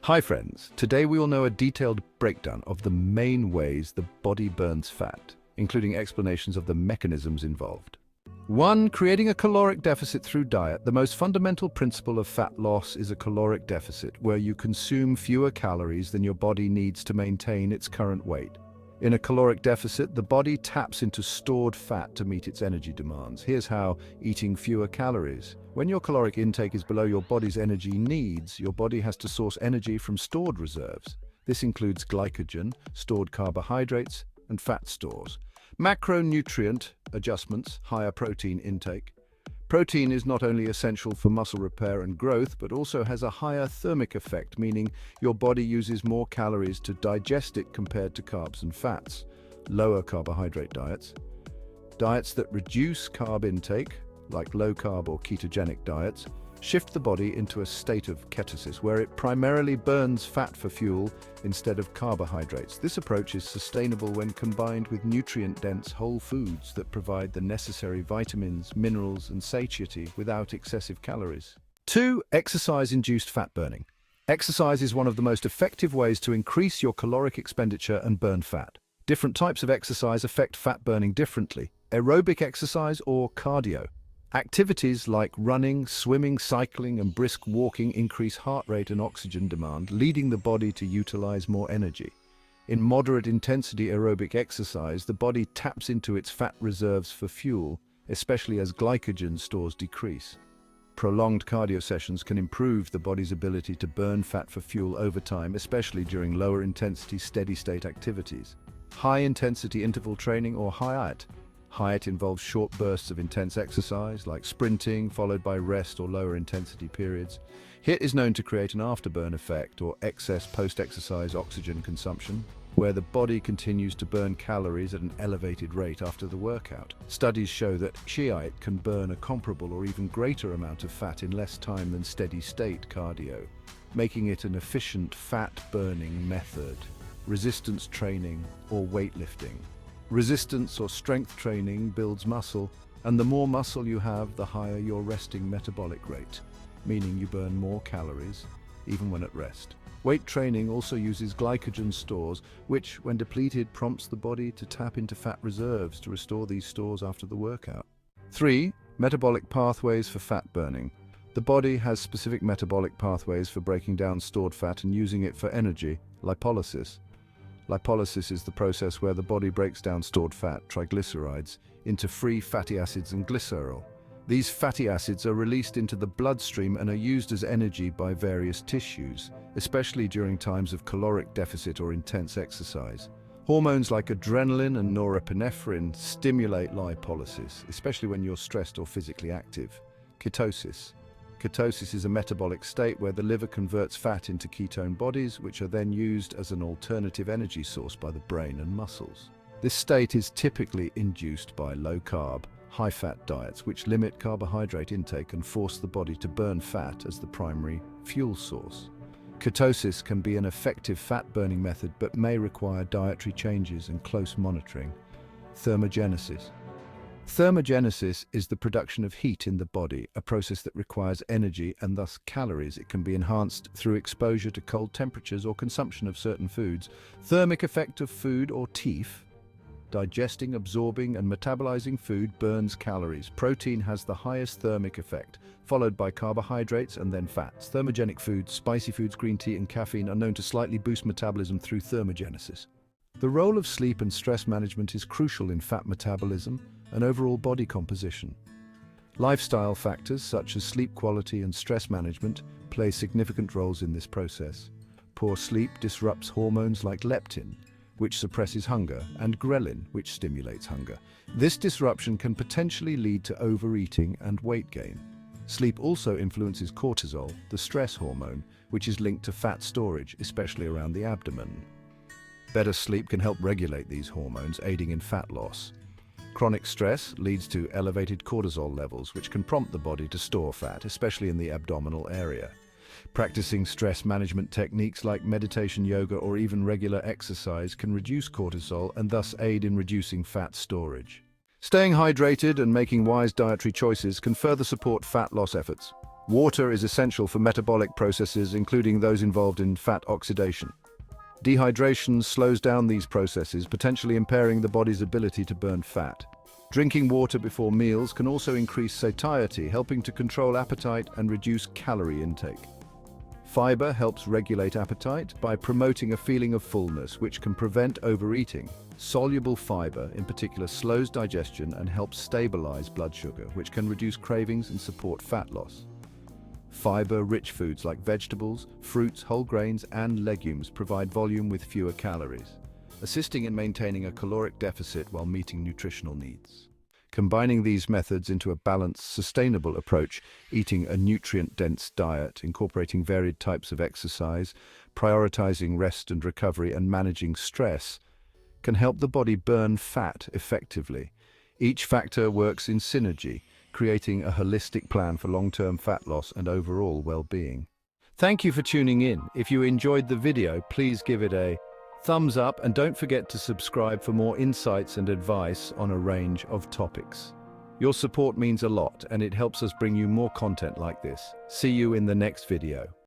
Hi friends, today we will know a detailed breakdown of the main ways the body burns fat, including explanations of the mechanisms involved. 1. Creating a caloric deficit through diet. The most fundamental principle of fat loss is a caloric deficit, where you consume fewer calories than your body needs to maintain its current weight. In a caloric deficit, the body taps into stored fat to meet its energy demands. Here's how: eating fewer calories. When your caloric intake is below your body's energy needs, your body has to source energy from stored reserves. This includes glycogen, stored carbohydrates, and fat stores. Macronutrient adjustments, higher protein intake. Protein is not only essential for muscle repair and growth, but also has a higher thermic effect, meaning your body uses more calories to digest it compared to carbs and fats. Lower carbohydrate diets. Diets that reduce carb intake, like low-carb or ketogenic diets, shift the body into a state of ketosis, where it primarily burns fat for fuel instead of carbohydrates. This approach is sustainable when combined with nutrient-dense whole foods that provide the necessary vitamins, minerals, and satiety without excessive calories. 2. Exercise-induced fat burning. Exercise is one of the most effective ways to increase your caloric expenditure and burn fat. Different types of exercise affect fat burning differently. Aerobic exercise or cardio. Activities like running, swimming, cycling, and brisk walking increase heart rate and oxygen demand, leading the body to utilize more energy. In moderate intensity aerobic exercise, the body taps into its fat reserves for fuel, especially as glycogen stores decrease. Prolonged cardio sessions can improve the body's ability to burn fat for fuel over time, especially during lower intensity steady-state activities. High-intensity interval training or HIIT. HIIT involves short bursts of intense exercise, like sprinting, followed by rest or lower intensity periods. HIIT is known to create an afterburn effect, or excess post-exercise oxygen consumption, where the body continues to burn calories at an elevated rate after the workout. Studies show that HIIT can burn a comparable or even greater amount of fat in less time than steady-state cardio, making it an efficient fat-burning method. Resistance training or weightlifting. Resistance or strength training builds muscle, and the more muscle you have, the higher your resting metabolic rate, meaning you burn more calories, even when at rest. Weight training also uses glycogen stores, which, when depleted, prompts the body to tap into fat reserves to restore these stores after the workout. 3. Metabolic pathways for fat burning. The body has specific metabolic pathways for breaking down stored fat and using it for energy: lipolysis. Lipolysis is the process where the body breaks down stored fat, triglycerides, into free fatty acids and glycerol. These fatty acids are released into the bloodstream and are used as energy by various tissues, especially during times of caloric deficit or intense exercise. Hormones like adrenaline and norepinephrine stimulate lipolysis, especially when you're stressed or physically active. Ketosis. Ketosis is a metabolic state where the liver converts fat into ketone bodies, which are then used as an alternative energy source by the brain and muscles. This state is typically induced by low-carb, high-fat diets, which limit carbohydrate intake and force the body to burn fat as the primary fuel source. Ketosis can be an effective fat-burning method, but may require dietary changes and close monitoring. Thermogenesis. Thermogenesis is the production of heat in the body, a process that requires energy and thus calories. It can be enhanced through exposure to cold temperatures or consumption of certain foods. Thermic effect of food or TEEF. Digesting, absorbing, and metabolizing food burns calories. Protein has the highest thermic effect, followed by carbohydrates and then fats. Thermogenic foods, spicy foods, green tea, and caffeine are known to slightly boost metabolism through thermogenesis. The role of sleep and stress management is crucial in fat metabolism and overall body composition. Lifestyle factors such as sleep quality and stress management play significant roles in this process. Poor sleep disrupts hormones like leptin, which suppresses hunger, and ghrelin, which stimulates hunger. This disruption can potentially lead to overeating and weight gain. Sleep also influences cortisol, the stress hormone, which is linked to fat storage, especially around the abdomen. Better sleep can help regulate these hormones, aiding in fat loss. Chronic stress leads to elevated cortisol levels, which can prompt the body to store fat, especially in the abdominal area. Practicing stress management techniques like meditation, yoga, or even regular exercise can reduce cortisol and thus aid in reducing fat storage. Staying hydrated and making wise dietary choices can further support fat loss efforts. Water is essential for metabolic processes, including those involved in fat oxidation. Dehydration slows down these processes, potentially impairing the body's ability to burn fat. Drinking water before meals can also increase satiety, helping to control appetite and reduce calorie intake. Fiber helps regulate appetite by promoting a feeling of fullness, which can prevent overeating. Soluble fiber, in particular, slows digestion and helps stabilize blood sugar, which can reduce cravings and support fat loss. Fiber-rich foods like vegetables, fruits, whole grains, and legumes provide volume with fewer calories, assisting in maintaining a caloric deficit while meeting nutritional needs. Combining these methods into a balanced, sustainable approach, eating a nutrient-dense diet, incorporating varied types of exercise, prioritizing rest and recovery, and managing stress, can help the body burn fat effectively. Each factor works in synergy, creating a holistic plan for long-term fat loss and overall well-being. Thank you for tuning in. If you enjoyed the video, please give it a thumbs up and don't forget to subscribe for more insights and advice on a range of topics. Your support means a lot and it helps us bring you more content like this. See you in the next video.